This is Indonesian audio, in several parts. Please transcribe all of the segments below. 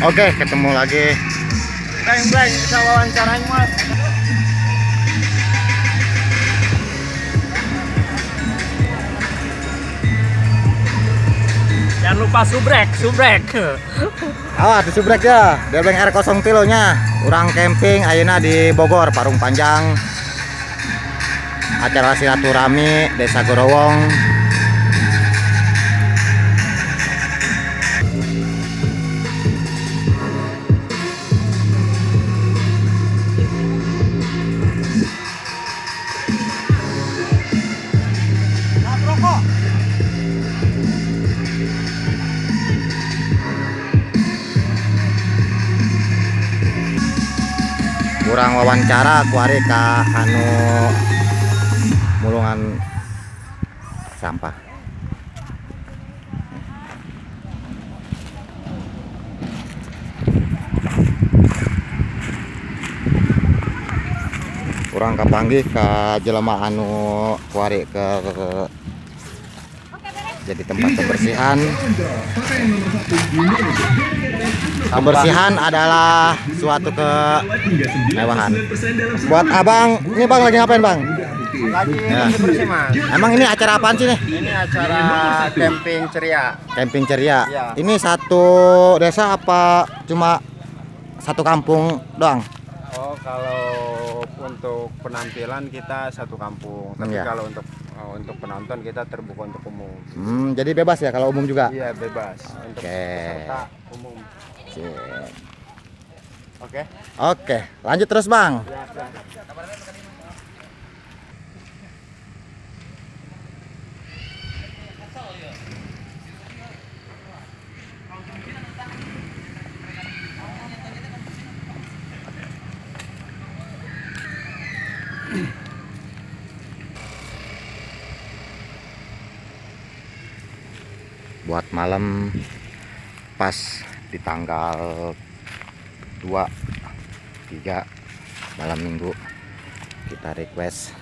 Oke, ketemu lagi. Bang, bisa wawancarain mas. Jangan lupa subrek. Awas di subrek ya. Debeng R03 nya. Urang camping ayeuna di Bogor, Parung Panjang. Acara silaturahmi Desa Gorowong. Kurang wawancara kuari ka anu mulungan sampah. Kurang kapanggih ka jelema anu kuari ke jadi tempat kebersihan. Kebersihan adalah suatu kemewahan. Buat abang, ini bang lagi ngapain bang? Lagi Ya. bersih mas. Emang ini acara apaan sih nih? Ini acara camping ceria. Camping ceria. Ya. Ini satu desa apa cuma satu kampung doang? Oh, kalau untuk penampilan kita satu kampung, tapi Ya. kalau untuk penonton kita terbuka untuk umum. Jadi bebas ya kalau umum juga? Iya bebas. Untuk Oke. peserta umum. Sip. Oke. Oke, lanjut terus bang. Ya, siap. Buat malam pas di tanggal 2 3 malam minggu kita request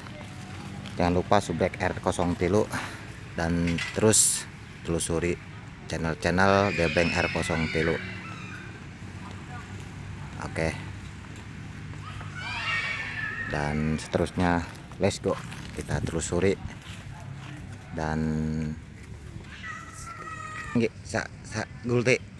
jangan lupa subrek R03 dan terus telusuri channel Debeng R03. Oke, dan seterusnya let's go, kita telusuri dan nggih sa gulti